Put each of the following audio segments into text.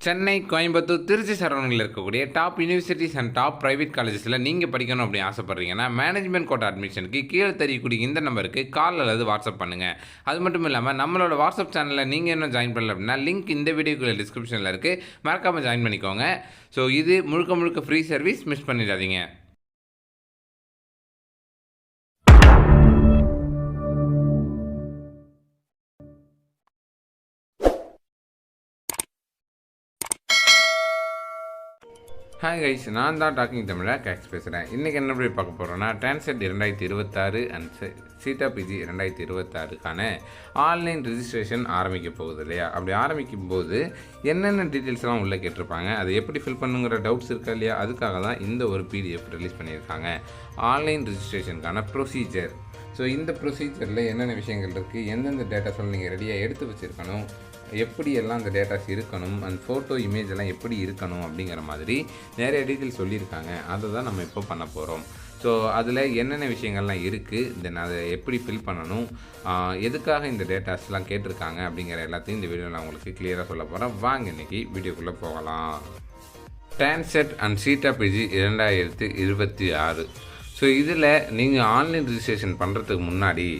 சென்னை, கோயம்புத்தூர், திருச்சி சரௌண்டிங்கில் இருக்கக்கூடிய top universities and top private காலேஜஸில் நீங்கள் படிக்கணும் அப்படின்னு ஆசைப்பட்றீங்கன்னா மேனேஜ்மெண்ட் கோட்டா அட்மிஷனுக்கு கீழே தெரியக்கூடிய இந்த நம்பருக்கு கால் அல்லது வாட்ஸ்அப் பண்ணுங்கள். அது மட்டும் இல்லாமல் நம்மளோட வாட்ஸ்அப் சேனலில் நீங்கள் இன்னும் ஜாயின் பண்ணல அப்படின்னா லிங்க் இந்த வீடியோக்குள்ள டிஸ்கிரிப்ஷனில் இருக்குது, மறக்காமல் ஜாயின் பண்ணிக்கோங்க. ஸோ இது முழுக்க ஃப்ரீ சர்வீஸ், மிஸ் பண்ணிடாதீங்க. ஹாய் கைஸ், நான் தான் டாக்கிங் தமிழா கேக்ஸ் பேசுகிறேன். இன்றைக்கி என்ன போய் பார்க்க போகிறோன்னா, டான்செட் 2026 அண்ட் சீட்டா பிஜி 2026க்கான ஆன்லைன் ரிஜிஸ்ட்ரேஷன் ஆரம்பிக்க போகுது இல்லையா? அப்படி ஆரம்பிக்கும் போது என்னென்ன டீட்டெயில்ஸ்லாம் உள்ளே கேட்டிருப்பாங்க, அதை எப்படி ஃபில் பண்ணுங்கிற டவுட்ஸ் இருக்கா இல்லையா? அதுக்காக தான் இந்த ஒரு பிடிஎஃப் ரிலீஸ் பண்ணியிருக்காங்க, ஆன்லைன் ரிஜிஸ்ட்ரேஷனுக்கான ப்ரொசீஜர். ஸோ இந்த ப்ரொசீஜரில் என்னென்ன விஷயங்கள் இருக்குது, எந்தெந்த டேட்டாஸில் நீங்கள் ரெடியாக எடுத்து வச்சுருக்கணும், எப்படியெல்லாம் அந்த டேட்டாஸ் இருக்கணும், அந்த ஃபோட்டோ இமேஜ் எல்லாம் எப்படி இருக்கணும் அப்படிங்கிற மாதிரி நிறைய டீட்டெயில்ஸ் சொல்லியிருக்காங்க. அதை தான் நம்ம இப்போ பண்ண போகிறோம். ஸோ அதில் என்னென்ன விஷயங்கள்லாம் இருக்குது, தென் அதை எப்படி ஃபில் பண்ணணும், எதுக்காக இந்த டேட்டாஸ்லாம் கேட்டிருக்காங்க அப்படிங்கிற எல்லாத்தையும் இந்த வீடியோவில் நான் உங்களுக்கு கிளியராக சொல்ல போகிறேன். வாங்க இன்றைக்கி வீடியோக்குள்ளே போகலாம். TANCET and CEETA PG 2026. So இதில் நீங்கள் ஆன்லைன் ரிஜிஸ்ட்ரேஷன் பண்ணுறதுக்கு முன்னாடி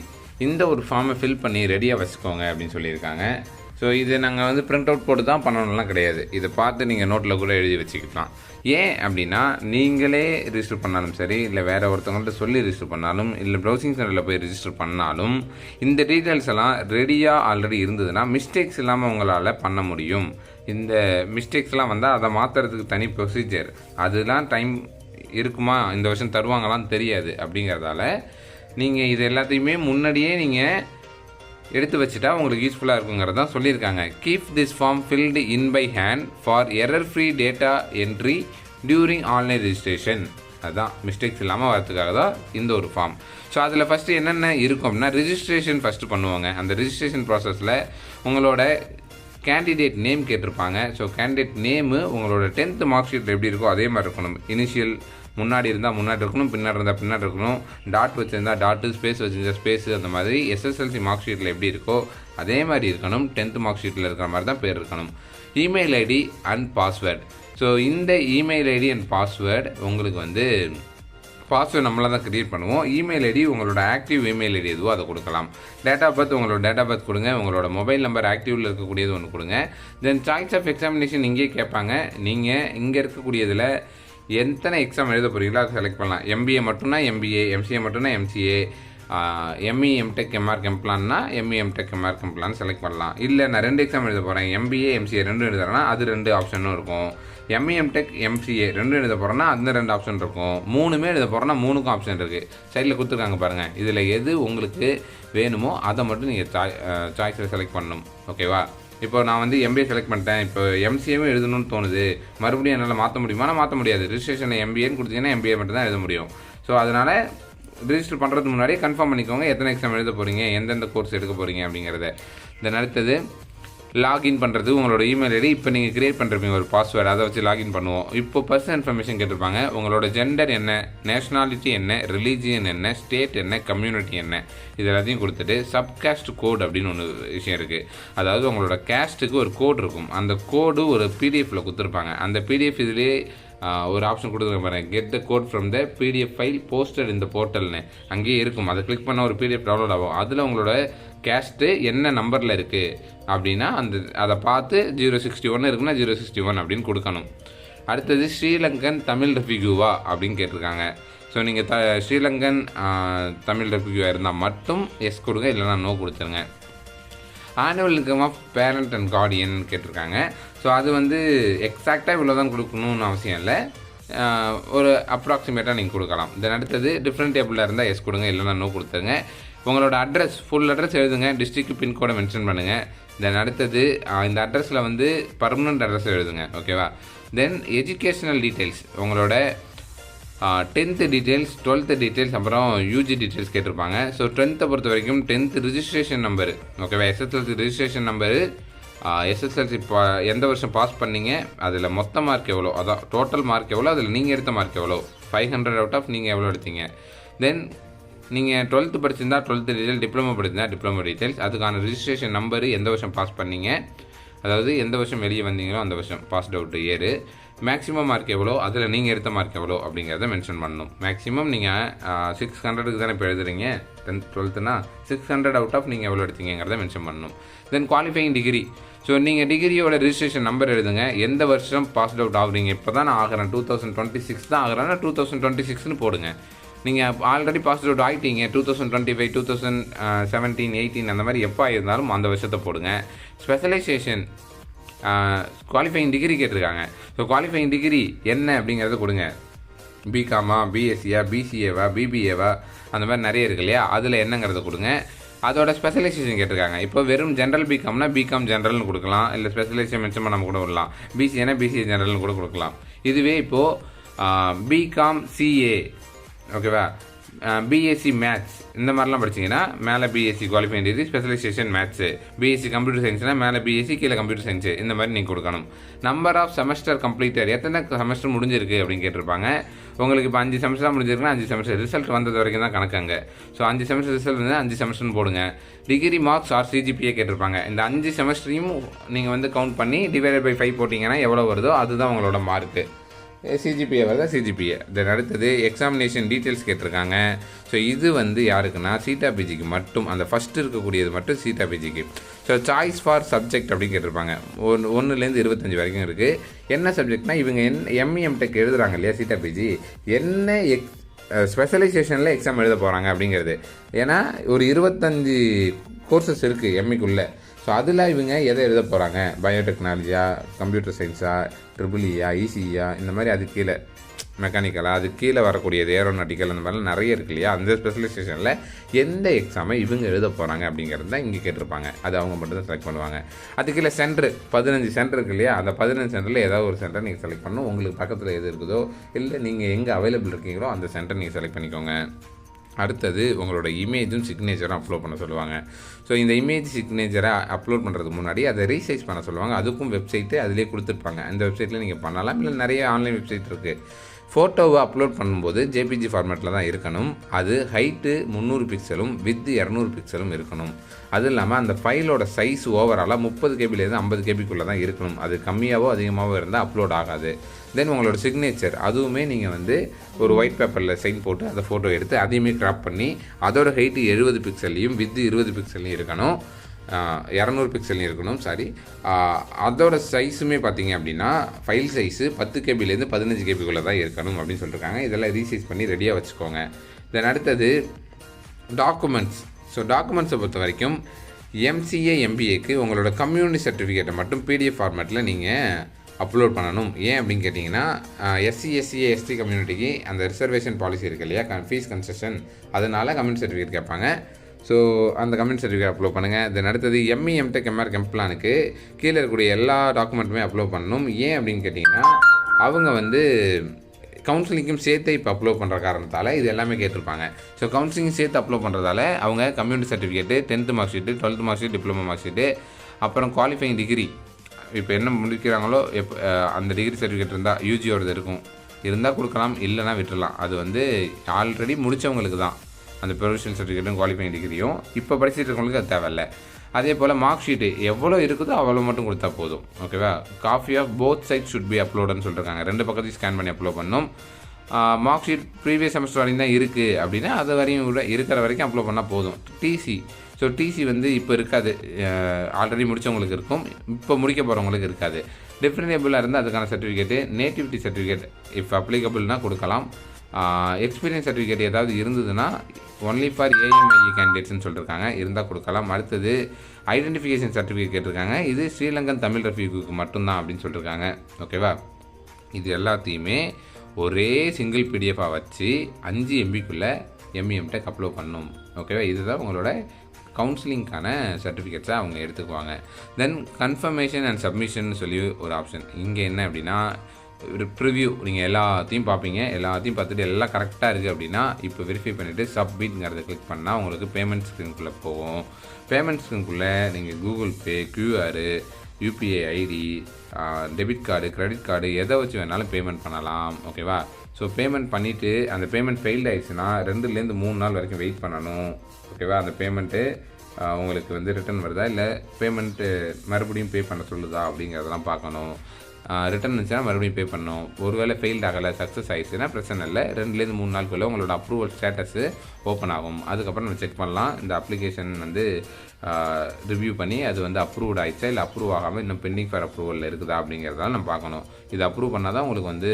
இந்த ஒரு ஃபார்மை ஃபில் பண்ணி ரெடியாக வச்சுக்கோங்க அப்படின்னு சொல்லியிருக்காங்க. ஸோ இது நாங்கள் பிரிண்ட் அவுட் போட்டு தான் பண்ணணும்லாம் கிடையாது, இதை பார்த்து நீங்கள் நோட்டில் கூட எழுதி வச்சுக்கலாம். ஏன் அப்படின்னா, நீங்களே ரிஜிஸ்டர் பண்ணாலும் சரி, இல்லை வேறு ஒருத்தவங்கள்ட்ட சொல்லி ரிஜிஸ்டர் பண்ணாலும், இல்லை ப்ரௌசிங் சென்டரில் போய் ரிஜிஸ்டர் பண்ணாலும், இந்த டீட்டெயில்ஸ் எல்லாம் ரெடியாக ஆல்ரெடி இருந்ததுன்னா மிஸ்டேக்ஸ் இல்லாமல் உங்களால் பண்ண முடியும். இந்த மிஸ்டேக்ஸ்லாம் வந்தால் அதை மாற்றுறதுக்கு தனி ப்ரொசீஜர், அதெல்லாம் டைம் இருக்குமா, இந்த வருஷம் தருவாங்களான்னு தெரியாது. அப்படிங்கிறதால நீங்கள் இது எல்லாத்தையுமே முன்னாடியே நீங்கள் எடுத்து வச்சுட்டா உங்களுக்கு யூஸ்ஃபுல்லாக இருக்குங்கிறது தான் சொல்லியிருக்காங்க. Keep this form filled in by hand for error free data entry during online registration. அதுதான் மிஸ்டேக்ஸ் இல்லாமல் வரதுக்காக தான் இந்த ஒரு ஃபார்ம். ஸோ அதில் ஃபஸ்ட்டு என்னென்ன இருக்கும் அப்படின்னா, ரிஜிஸ்ட்ரேஷன் ஃபஸ்ட்டு பண்ணுவாங்க. அந்த ரிஜிஸ்ட்ரேஷன் ப்ராசஸில் உங்களோட கேண்டிடேட் நேம் கேட்டிருப்பாங்க. ஸோ கேண்டிடேட் நேமு உங்களோட 10th மார்க் ஷீட்டில் எப்படி இருக்கோ அதே மாதிரி இருக்கணும். இனிஷியல் முன்னாடி இருந்தால் முன்னாடி இருக்கணும், பின்னாடி இருந்தால் பின்னாடி இருக்கணும், டாட் வச்சுருந்தா டாட்டு, ஸ்பேஸ் வச்சுருந்தா ஸ்பேஸு, அந்த மாதிரி எஸ்எஸ்எல்சி மார்க் ஷீட்டில் எப்படி இருக்கோ அதே மாதிரி இருக்கணும். 10th மார்க் ஷீட்டில் இருக்கிற மாதிரி தான் பேர் இருக்கணும். Email ID and password. So இந்த இமெயில் ஐடி அண்ட் பாஸ்வேர்டு உங்களுக்கு பாஸ்வேர்டு நம்மளாக தான் க்ரியேட் பண்ணுவோம். இமெயில் ஐடி உங்களோட ஆக்டிவ் இமெயில் ஐடி எதுவோ அதை கொடுக்கலாம். டேட் ஆஃப் பர்த் உங்களோட டேட் ஆஃப் பர்த் கொடுங்க. உங்களோட மொபைல் நம்பர் ஆக்டிவில் இருக்கக்கூடியது ஒன்று கொடுங்க. தென் சாய்ஸ் ஆஃப் எக்ஸாமினேஷன் இங்கேயே கேட்பாங்க. நீங்கள் இங்கே இருக்கக்கூடியதில் எத்தனை எக்ஸாம் எழுத போகிறீங்களோ அதை செலக்ட் பண்ணலாம். எம்பிஏ மட்டும்னா எம்பிஏ, எம்சிஏ மட்டும்னா எம்சிஏ, எம்இ எம்டெக் எம்ஆர்க் எம்ப்ளான்னா எம்இ எம்டெக் எம்ஆர்க் எம்ப்ளான்னு செலக்ட் பண்ணலாம். இல்லை நான் 2 எக்ஸாம் எழுத போகிறேன், எம்பிஏ எம்சிஏ 2 எழுதுறேன்னா அது 2 ஆப்ஷனும் இருக்கும். எம்இ எம்டெக் எம்சிஏ 2 எழுத போகிறோன்னா அந்த 2 ஆப்ஷன் இருக்கும். 3மே எழுத போகிறோன்னா 3க்கும் ஆப்ஷன் இருக்குது. சைடில் கொடுத்துருக்காங்க பாருங்கள். இதில் எது உங்களுக்கு வேணுமோ அதை மட்டும் நீங்கள் சாய்ஸில் செலக்ட் பண்ணணும். ஓகேவா? இப்போ நான் எம்பிஏ செலக்ட் பண்ணிட்டேன், இப்போ எம்சிஏவும் எழுதணும்னு தோணுது, மறுபடியும் என்னால் மாற்ற முடியுமா? மாற்ற முடியாது. ரிஜிஸ்ட்ரேஷனில் எம்பிஏன்னு கொடுத்தீங்கன்னா எம்பிஏ மட்டும் தான் எழுத முடியும். ஸோ அதனால் ரிஜிஸ்டர் பண்ணுறதுக்கு முன்னாடியே கன்ஃபார்ம் பண்ணிக்கோங்க எத்தனை எக்ஸாம் எழுத போகிறீங்க, எந்தெந்த கோர்ஸ் எடுக்க போகிறீங்க அப்படிங்கிறத. தென் அடுத்தது லாகின் பண்ணுறது. உங்களோட இமெயில் ஐடி இப்போ நீங்கள் க்ரியேட் பண்ணுறீங்க ஒரு பாஸ்வேர்டு, அதை வச்சு லாகின் பண்ணுவோம். இப்போ பர்சனல் இன்ஃபர்மேஷன் கேட்டிருப்பாங்க. உங்களோட ஜெண்டர் என்ன, நேஷ்னாலிட்டி என்ன, ரிலீஜியன் என்ன, ஸ்டேட் என்ன, கம்யூனிட்டி என்ன, இது எல்லாத்தையும் கொடுத்துட்டு சப்காஸ்ட் கோட் அப்படின்னு ஒன்று விஷயம் இருக்குது. அதாவது உங்களோட கேஸ்ட்டுக்கு ஒரு கோட் இருக்கும். அந்த கோடு ஒரு பிடிஎஃப்பில் கொடுத்துருப்பாங்க. அந்த பிடிஎஃப் இதிலே ஒரு ஆப்ஷன் கொடுத்துருக்க பாருங்க, get the code from the PDF file posted இந்த போர்ட்டல்னு அங்கேயே இருக்கும். அதை கிளிக் பண்ண ஒரு பிடிஎஃப் டவுன்லோட் ஆகும். அதில் உங்களோட கேஸ்ட்டு என்ன நம்பரில் இருக்குது அப்படின்னா அதை பார்த்து 061 இருக்குன்னா 061 அப்படின்னு கொடுக்கணும். அடுத்தது ஸ்ரீலங்கன் தமிழ் ரெஃப்யூஜிவா அப்படின்னு கேட்டிருக்காங்க. ஸோ நீங்கள் ஸ்ரீலங்கன் தமிழ் ரெஃப்யூஜிவா இருந்தால் மட்டும் எஸ் கொடுங்க, இல்லைனா நோ கொடுத்துருங்க. Annual income of parent and guardian கேட்டிருக்காங்க. ஸோ அது எக்ஸாக்டாக இவ்வளோ தான் கொடுக்கணும்னு அவசியம் இல்லை, ஒரு அப்ராக்சிமேட்டாக நீங்கள் கொடுக்கலாம். தென் அடுத்தது டிஃப்ரெண்ட் டேபிளில் இருந்தால் எஸ் கொடுங்க, இல்லைனா நோ கொடுத்துருங்க. உங்களோட அட்ரஸ், ஃபுல் அட்ரஸ் எழுதுங்க, டிஸ்ட்ரிக்ட் பின்கோடை மென்ஷன் பண்ணுங்கள். தென் அடுத்தது இந்த அட்ரஸில் பர்மனெண்ட் அட்ரஸ் எழுதுங்க. ஓகேவா? தென் எஜுகேஷ்னல் டீட்டெயில்ஸ், உங்களோட 10th டீட்டெயில்ஸ், 12th டீட்டெயில்ஸ், அப்புறம் யூஜி டீட்டெயில்ஸ் கேட்டிருப்பாங்க. ஸோ 10th பொறுத்த வரைக்கும் 10th ரிஜிஸ்ட்ரேஷன் நம்பரு, ஓகேவா? எஸ்எஸ்எல்சி ரிஜிஸ்ட்ரேஷன் நம்பரு, எஸ்எஸ்எல்சி எந்த வருஷம் பாஸ் பண்ணீங்க, அதில் மொத்த மார்க் எவ்வளோ, அதான் டோட்டல் மார்க் எவ்வளோ, அதில் நீங்கள் எடுத்த மார்க் எவ்வளோ, 500 அவுட் ஆஃப் நீங்கள் எவ்வளோ எடுத்தீங்க. தென் நீங்கள் 12th படிச்சிருந்தா 12th டீட்டெயில், டிப்ளமோ படிச்சிருந்தா டிப்ளமோ டீட்டெயில்ஸ், அதுக்கான ரிஜிஸ்ட்ரேஷன் நம்பரு, எந்த வருஷம் பாஸ் பண்ணீங்க, அதாவது எந்த வருஷம் வெளியே வந்தீங்களோ அந்த வருஷம் passed out year, maximum mark எவ்வளோ, அதில் நீங்கள் எடுத்த மார்க் எவ்வளோ அப்படிங்கிறத மென்ஷன் பண்ணணும். மேக்ஸிமம் நீங்கள் 600க்கு தானே இப்போ எழுதுறீங்க 10th 12th 600 அவுட் ஆஃப் நீங்கள் எவ்வளோ எடுத்தீங்கிறத மென்ஷன் பண்ணணும். தென் குவாலிஃபைங் டிகிரி. ஸோ நீங்கள் டிகிரியோட ரிஜிஸ்ட்ரேஷன் நம்பர் எழுதுங்க, எந்த வருஷம் பாஸ்ட் அவுட் ஆகுறீங்க. இப்போ தான் நான் ஆகிறேன் 2026 தான் ஆகிறேன்னா 2026ன்னு போடுங்க. நீங்கள் ஆல்ரெடி பாஸ்ட் அவுட் ஆகிட்டீங்க 2025 2017 18 அந்த மாதிரி எப்போ ஆகியிருந்தாலும் அந்த வருஷத்தை போடுங்க. ஸ்பெஷலைசேஷன் குவாலிஃபைங் டிகிரி கேட்டிருக்காங்க. ஸோ குவாலிஃபைங் டிகிரி என்ன அப்படிங்கிறத கொடுங்க. பிகாமா, பிஎஸ்சியா, பிசிஏவா, பிபிஏவா, அந்த மாதிரி நிறைய இருக்கு இல்லையா, அதில் என்னங்கிறத கொடுங்க. அதோட ஸ்பெஷலைசேஷன் கேட்டிருக்காங்க. இப்போ வெறும் ஜென்ரல் பிகாம்னா பிகாம் ஜென்ரல்னு கொடுக்கலாம், இல்லை ஸ்பெஷலைசேஷன் மென்ஷன் பண்ணாமல் கூட விடலாம். பிசிஏனா பிசிஏ ஜென்ரல்னு கூட கொடுக்கலாம். இதுவே இப்போது பிகாம் சிஏ, ஓகேவா, பிஎஸ்சி மேத்ஸ் இந்த மாதிரிலாம் படிச்சிங்கன்னா மேலே BSc qualifying degree, specialisation maths. BSc computer சயின்ஸ்னால் மேலே பிஎஸ்சி, கீழே கம்ப்யூட்டர் சயின்ஸு, இந்த மாதிரி நீங்கள் கொடுக்கணும். நம்பர் ஆஃப் செமஸ்டர் கம்ப்ளீட்டட், எத்தனை செமஸ்டர் முடிஞ்சிருக்கு அப்படின்னு கேட்டிருப்பாங்க. உங்களுக்கு இப்போ 5 செமஸ்டர் முடிஞ்சிருக்குன்னா 5 செமஸ்டர் ரிசல்ட் வந்தது வரைக்கும் தான் கணக்காங்க. ஸோ 5 செமஸ்டர் ரிசல்ட் வந்து 5 செமஸ்டர்னு போடுங்க. டிகிரி மார்க்ஸ் ஆர் சிஜிபிஏ கேட்டிருப்பாங்க. இந்த 5 செமஸ்டரையும் நீங்கள் கவுண்ட் பண்ணி டிவைடட் பை 5 போட்டிங்கன்னா எவ்வளோ வருதோ அதுதான் உங்களோட மார்க்கு. சிஜிபிஏ வருதா சிஜிபிஏ. தென் அடுத்தது எக்ஸாமினேஷன் டீட்டெயில்ஸ் கேட்டிருக்காங்க. ஸோ இது யாருக்குன்னா சீட்டா பிஜிக்கு மட்டும், அந்த ஃபஸ்ட்டு இருக்கக்கூடியது மட்டும் சீட்டா பிஜிக்கு. ஸோ சாய்ஸ் ஃபார் சப்ஜெக்ட் அப்படின்னு கேட்டிருப்பாங்க. 1லேருந்து 25 வரைக்கும் இருக்குது. என்ன சப்ஜெக்ட்னா இவங்க எம்இ எம்டெக் எழுதுகிறாங்க இல்லையா சீட்டா பிஜி, என்ன ஸ்பெஷலைசேஷனில் எக்ஸாம் எழுத போகிறாங்க அப்படிங்கிறது. ஏன்னா ஒரு 25 கோர்சஸ் இருக்குது எம்இக்குள்ளே. ஸோ அதில் இவங்க எதை எழுத போகிறாங்க, பயோடெக்னாலஜியா, கம்ப்யூட்டர் சயின்ஸா, ட்ரிபிள்இயா, இசிஇயா, இந்த மாதிரி அது கீழே மெக்கானிக்கலாக, அது கீழே வரக்கூடியது ஏரோநாட்டிக்கல், அந்த மாதிரிலாம் நிறைய இருக்கு இல்லையா. அந்த ஸ்பெஷலைசேஷனில் எந்த எக்ஸாமை இவங்க எழுத போகிறாங்க அப்படிங்கிறது தான் இங்கே கேட்டிருப்பாங்க. அது அவங்க மட்டும் தான் செலக்ட் பண்ணுவாங்க. அது கீழே சென்டர் 15 சென்டர் இருக்கு இல்லையா, அந்த 15 சென்டரில் ஏதாவது ஒரு சென்டர் நீங்கள் செலக்ட் பண்ணணும். உங்களுக்கு பக்கத்தில் எது இருக்குதோ இல்லை நீங்கள் எங்கே அவைலபிள் இருக்கீங்களோ அந்த சென்டர் நீங்கள் செலக்ட் பண்ணிக்கோங்க. அடுத்தது உங்களோட இமேஜும் சிக்னேச்சரும் அப்லோட் பண்ண சொல்லுவாங்க. ஸோ இந்த இமேஜ் சிக்னேச்சரை அப்லோட் பண்ணுறதுக்கு முன்னாடி அதை ரீசைஸ் பண்ண சொல்லுவாங்க. அதுக்கும் வெப்சைட்டு அதிலே கொடுத்துருப்பாங்க. அந்த வெப்சைட்டில் நீங்கள் பண்ணலாம், இல்லை நிறைய ஆன்லைன் வெப்சைட் இருக்குது. ஃபோட்டோவை அப்லோட் பண்ணும்போது ஜேபிஜி ஃபார்மேட்டில் தான் இருக்கணும். அது ஹைட்டு 300 பிக்சலும் வித்து 200 பிக்சலும் இருக்கணும். அது இல்லாமல் அந்த ஃபைலோட சைஸ் ஓவராலாக 30 கேபிலேருந்து 50 கேபிக்குள்ளே தான் இருக்கணும். அது கம்மியாகவோ அதிகமாகவோ இருந்தால் அப்லோட் ஆகாது. தென் உங்களோட சிக்னேச்சர் அதுவுமே நீங்கள் ஒரு ஒயிட் பேப்பரில் சைன் போட்டு அந்த ஃபோட்டோ எடுத்து அதையுமே க்ராப் பண்ணி அதோட ஹைட்டு 70 பிக்சல்லையும் வித்து 20 பிக்சல்லையும் இருக்கணும், 200 பிக்சல்லையும் இருக்கணும். அதோட சைஸுமே பார்த்தீங்க அப்படின்னா ஃபைல் சைஸு 10 கேபிலேருந்து 15 கேபிக்குள்ளே தான் இருக்கணும் அப்படின்னு சொல்லியிருக்காங்க. இதெல்லாம் ரீசைஸ் பண்ணி ரெடியாக வச்சுக்கோங்க. தென் அடுத்தது டாக்குமெண்ட்ஸ். ஸோ டாக்குமெண்ட்ஸை பொறுத்த வரைக்கும் எம்சிஏ எம்பிஏக்கு உங்களோட கம்யூனிட்டி சர்டிஃபிகேட்டை மட்டும் பிடிஎஃப் ஃபார்மேட்டில் நீங்கள் அப்லோட் பண்ணணும். ஏன் அப்படின்னு கேட்டிங்கன்னா எஸ்சி எஸ்சிஏ எஸ்டி கம்யூனிட்டிக்கு அந்த ரிசர்வேஷன் பாலிசி இருக்குது இல்லையா, ஃபீஸ் கன்செஷன், அதனால் கம்யூனிட்டி சர்டிஃபிகேட் கேட்பாங்க. ஸோ அந்த கம்யூனிட்டி சர்டிஃபிகேட் அப்லோட் பண்ணுங்கள். தென் அடுத்தது எம்இ எம்டெக் எம்ஆர் கெம்ப்ளானுக்கு கீழே இருக்கக்கூடிய எல்லா டாக்குமெண்ட்டுமே அப்லோட் பண்ணணும். ஏன் அப்படின்னு கேட்டிங்கன்னா அவங்க கவுன்சிலிங்கும் சேர்த்து இப்போ அப்லோட் பண்ணுற காரணத்தால் இது எல்லாமே கேட்டிருப்பாங்க. ஸோ கவுன்சிலிங் சேர்த்து அப்லோட் பண்ணுறதால அவங்க community certificate, 10th mark sheet, 12th mark sheet, diploma mark sheet, அப்புறம் குவாலிஃபைங் டிகிரி இப்போ என்ன முடிக்கிறாங்களோ அந்த டிகிரி சர்டிஃபிகேட் இருந்தால் யூஜியோடது இருந்தால் கொடுக்கலாம், இல்லைனா விட்டுடலாம். அது ஆல்ரெடி முடித்தவங்களுக்கு தான் அந்த ப்ரொஃபஷனல் சர்டிஃபிகேட்டும் குவாலிஃபைங் டிகிரியும். இப்போ படிச்சுட்டு இருக்கவங்களுக்கு அது தேவையில்லை. அதே போல் மார்க் ஷீட்டு எவ்வளோ இருக்குதோ அவ்வளோ மட்டும் கொடுத்தா போதும், ஓகேவா. Copy of both side should be அப்லோடுன்னு சொல்லியிருக்காங்க. 2 பக்கத்தையும் ஸ்கேன் பண்ணி அப்லோட் பண்ணணும். மார்க் ஷீட் ப்ரீவியஸ் செமஸ்டர் வரையும் தான் இருக்குது அப்படின்னா அது வரையும் இருக்கிற வரைக்கும் அப்லோட் பண்ணால் போதும். டிசி. ஸோ டிசி இப்போ இருக்காது, ஆல்ரெடி முடித்தவங்களுக்கு இருக்கும், இப்போ முடிக்க போகிறவங்களுக்கு இருக்காது. டிஃப்ரெண்டேபிளாக இருந்தால் அதுக்கான சர்டிஃபிகேட்டு, நேட்டிவிட்டி சர்டிஃபிகேட் இஃப் அப்ளிகபிள்னால் கொடுக்கலாம். எக்ஸ்பீரியன்ஸ் சர்டிஃபிகேட் ஏதாவது இருந்ததுன்னா ஒன்லி ஃபார் ஏஎம்ஐஇ கேண்டிடேட்ஸ்னு சொல்லியிருக்காங்க, இருந்தால் கொடுக்கலாம். அடுத்தது ஐடென்டிஃபிகேஷன் சர்டிஃபிகேட் கேட்டிருக்காங்க. இது ஸ்ரீலங்கன் தமிழ் ரஃபீக்குக்கு மட்டும்தான் அப்படின்னு சொல்லியிருக்காங்க, ஓகேவா. இது எல்லாத்தையுமே ஒரே சிங்கிள் பிடிஎஃபாக வச்சு 5 MBக்குள்ளே எம்இஎம்டெக் அப்லோட் பண்ணணும், ஓகேவா. இதுதான் உங்களோட கவுன்சிலிங்கான சர்டிஃபிகேட்ஸை அவங்க எடுத்துக்குவாங்க. தென் கன்ஃபர்மேஷன் அண்ட் சப்மிஷன் சொல்லி ஒரு ஆப்ஷன். இங்கே என்ன அப்படின்னா ப்ரிவ்யூ, நீங்கள் எல்லாத்தையும் பார்ப்பீங்க, எல்லாத்தையும் பார்த்துட்டு எல்லாம் கரெக்டாக இருக்குது அப்படின்னா இப்போ வெரிஃபை பண்ணிவிட்டு சப்மிட்ங்கிறத கிளிக் பண்ணால் உங்களுக்கு பேமெண்ட் ஸ்க்ரீனுக்குள்ளே போகும். பேமெண்ட் ஸ்க்ரீனுக்குள்ளே நீங்கள் Google Pay, QR, UPI ID, debit card, credit card எதை வச்சு வேணாலும் பேமெண்ட் பண்ணலாம், ஓகேவா. ஸோ பேமெண்ட் பண்ணிவிட்டு அந்த பேமெண்ட் ஃபெயில்டு ஆயிடுச்சுன்னா 2லேருந்து 3 நாள் வரைக்கும் வெயிட் பண்ணணும், ஓகேவா. அந்த பேமெண்ட்டு உங்களுக்கு வந்து ரிட்டர்ன் வருதா இல்லை பேமெண்ட்டு மறுபடியும் பே பண்ண சொல்லுதா அப்படிங்கிறதெல்லாம் பார்க்கணும். ரிட்டர்ன் இருந்துச்சுன்னா மறுபடியும் பே பண்ணணும். ஒருவேளை ஃபெயில்ட் ஆகலை, சக்ஸஸ் ஆகிடுச்சுன்னா பிரச்சனை இல்லை. 2லேருந்து 3 நாளுக்குள்ளே உங்களோட அப்ரூவல் ஸ்டேட்டஸு ஓப்பன் ஆகும். அதுக்கப்புறம் நம்ம செக் பண்ணலாம் இந்த அப்ளிகேஷன் வந்து ரிவ்யூ பண்ணி அது வந்து அப்ரூவ்ட் ஆகிடுச்சா இல்லை அப்ரூவ் ஆகாமல் இன்னும் பெண்டிங் ஃபார் அப்ரூவலில் இருக்குதா அப்படிங்கிறதால நம்ம பார்க்கணும். இது அப்ரூவ் பண்ணால் தான் உங்களுக்கு வந்து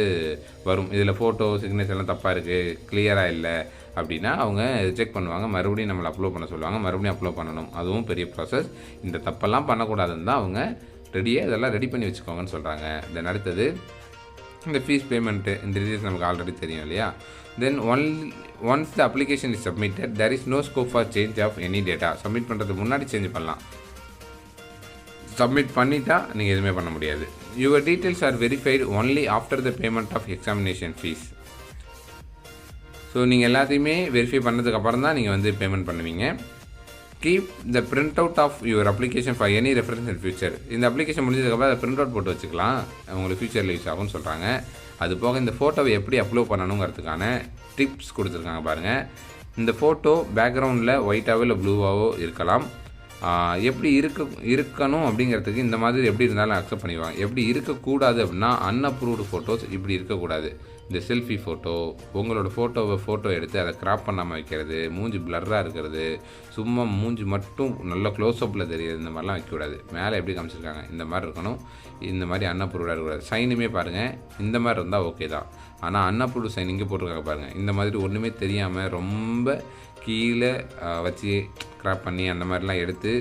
வரும். இதில் ஃபோட்டோ சிக்னேச்சர்லாம் தப்பாக இருக்குது, கிளியராக இல்லை அப்படின்னா அவங்க செக் பண்ணுவாங்க, மறுபடியும் நம்மளை அப்லோட் பண்ண சொல்லுவாங்க, மறுபடியும் அப்லோட் பண்ணணும். அதுவும் பெரிய ப்ராசஸ். இந்த தப்பெல்லாம் பண்ணக்கூடாதுன்னு தான் அவங்க இதெல்லாம் ரெடி பண்ணி வச்சுக்கோங்கன்னு சொல்கிறாங்க. தென் அடுத்தது இந்த ஃபீஸ் பேமெண்ட்டு, இந்த டீட்டெயில்ஸ் நமக்கு ஆல்ரெடி தெரியும் இல்லையா. Then once the application is submitted there is no scope for change of any data. Submit பண்ணுறதுக்கு முன்னாடி சேஞ்ச் பண்ணலாம், சப்மிட் பண்ணிட்டா நீங்கள் எதுவுமே பண்ண முடியாது. Your details are verified only after the payment of examination fees. So நீங்கள் எல்லாத்தையுமே வெரிஃபை பண்ணதுக்கப்புறம் தான் நீங்கள் வந்து பேமெண்ட் பண்ணுவீங்க. Keep the printout of your application for any reference in future. இந்த அப்ளிகேஷன் முடிஞ்சதுக்கப்புறம் அதை பிரிண்ட் அவுட் போட்டு வச்சுக்கலாம், உங்களுக்கு ஃபியூச்சரில் யூஸ் ஆகும்னு சொல்கிறாங்க. அது போக இந்த ஃபோட்டோவை எப்படி அப்லோட் பண்ணணுங்கிறதுக்கான டிப்ஸ் கொடுத்துருக்காங்க பாருங்கள். இந்த ஃபோட்டோ பேக்ரவுண்டில் ஒயிட்டாவோ இல்லை ப்ளூவாவோ இருக்கலாம். எப்படி இருக்கணும் அப்படிங்கிறதுக்கு இந்த மாதிரி எப்படி இருந்தாலும் அக்செப்ட் பண்ணிடுவாங்க. எப்படி இருக்கக்கூடாது அப்படின்னா அன்அப்ரூவ்டு ஃபோட்டோஸ் இப்படி இருக்கக்கூடாது. இந்த செல்ஃபி ஃபோட்டோ, உங்களோட ஃபோட்டோ எடுத்து அதை கிராப் பண்ணாமல் வைக்கிறது, மூஞ்சி பிளர்ராக இருக்கிறது, சும்மா மூஞ்சி மட்டும் நல்ல க்ளோஸ்அப்பில் தெரியுது, இந்த மாதிரிலாம் வைக்கக்கூடாது. மேலே எப்படி காமிச்சிருக்காங்க இந்த மாதிரி இருக்கணும். இந்த மாதிரி அன்அப்ரூவ்டாக இருக்கக்கூடாது. சைனுமே பாருங்கள் இந்த மாதிரி இருந்தால் ஓகே தான். ஆனால் அன்அப்ரூவ்டு சைன் இங்கே போட்டிருக்காங்க பாருங்கள். இந்த மாதிரி ஒன்றுமே தெரியாமல் ரொம்ப கீழே வச்சு கிராப் பண்ணி அந்த மாதிரிலாம் எடுத்து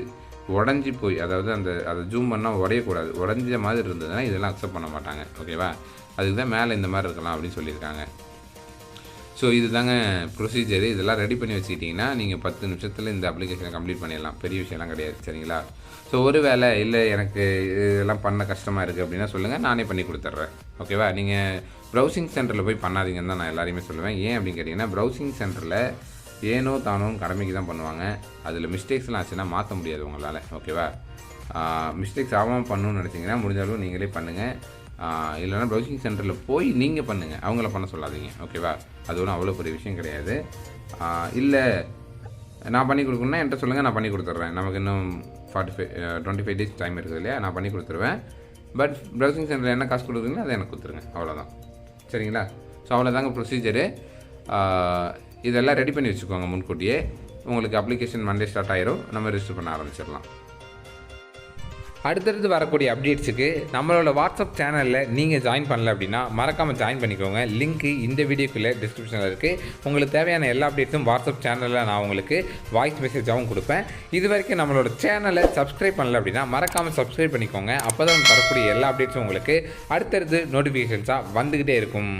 உடஞ்சி போய், அதாவது அதை ஜூம் பண்ணால் உடையக்கூடாது, உடஞ்ச மாதிரி இருந்ததுன்னா இதெல்லாம் அக்செப்ட் பண்ண மாட்டாங்க. ஓகேவா? அதுக்கு தான் மேலே இந்த மாதிரி இருக்கலாம் அப்படின்னு சொல்லியிருக்காங்க. ஸோ இது தாங்க ப்ரொசீஜரு. இதெல்லாம் ரெடி பண்ணி வச்சுக்கிட்டிங்கன்னா நீங்கள் 10 நிமிஷத்தில் இந்த அப்ளிகேஷனை கம்ப்ளீட் பண்ணிடலாம். பெரிய விஷயம்லாம் கிடையாது. சரிங்களா? ஸோ ஒரு வேளை இல்லை எனக்கு இதெல்லாம் பண்ண கஷ்டமாக இருக்குது அப்படின்னா சொல்லுங்கள், நானே பண்ணி கொடுத்துட்றேன். ஓகேவா? நீங்கள் ப்ரௌசிங் சென்டரில் போய் பண்ணாதீங்கன்னு தான் நான் எல்லாரையுமே சொல்லுவேன். ஏன் அப்படின்னு கேட்டிங்கன்னா ப்ரௌசிங் சென்டரில் ஏனோ தானோன்னு கடமைக்கு தான் பண்ணுவாங்க. அதில் மிஸ்டேக்ஸ்லாம் ஆச்சுன்னா மாற்ற முடியாது உங்களால். ஓகேவா? மிஸ்டேக்ஸ் ஆகாமல் பண்ணணும்னு நினச்சிங்கன்னா முடிஞ்சாலும் நீங்களே பண்ணுங்கள். இல்லைனா ப்ரௌசிங் சென்டரில் போய் நீங்கள் பண்ணுங்கள், அவங்கள பண்ண சொல்லாதீங்க. ஓகேவா? அது ஒன்றும் அவ்வளோ பெரிய விஷயம் கிடையாது. இல்லை நான் பண்ணி கொடுக்கணுன்னா என்கிட்ட சொல்லுங்கள், நான் பண்ணி கொடுத்துட்றேன். நமக்கு இன்னும் 25 டேஸ் டைம் இருக்குது இல்லையா, நான் பண்ணி கொடுத்துருவேன். பட் ப்ரௌசிங் சென்டரில் என்ன காசு கொடுக்குறீங்களோ அதை எனக்கு கொடுத்துருங்க, அவ்வளோதான். சரிங்களா? ஸோ அவ்வளோதாங்க ப்ரொசீஜரு. இதெல்லாம் ரெடி பண்ணி வச்சுக்கோங்க முன்கூட்டியே. உங்களுக்கு அப்ளிகேஷன் மண்டே ஸ்டார்ட் ஆயிரும், நம்ம ரெஜிஸ்டர் பண்ண ஆரம்பிச்சிடலாம். அடுத்தடுத்து வரக்கூடிய அப்டேட்ஸுக்கு நம்மளோட வாட்ஸ்அப் சேனலில் நீங்கள் ஜாயின் பண்ணல அப்படின்னா மறக்காமல் ஜாயின் பண்ணிக்கோங்க. லிங்க்கு இந்த வீடியோக்குள்ளே டிஸ்கிரிப்ஷனில் இருக்குது. உங்களுக்கு தேவையான எல்லா அப்டேட்ஸும் வாட்ஸ்அப் சேனலில் நான் உங்களுக்கு வாய்ஸ் மெசேஜாகவும் கொடுப்பேன். இது வரைக்கும் நம்மளோட சேனலை சப்ஸ்கிரைப் பண்ணல அப்படின்னா மறக்காமல் சப்ஸ்கிரைப் பண்ணிக்கோங்க. அப்போ தான் தரக்கூடிய எல்லா அப்டேட்ஸும் உங்களுக்கு அடுத்தடுத்து நோட்டிஃபிகேஷன்ஸாக வந்துக்கிட்டே இருக்கும்.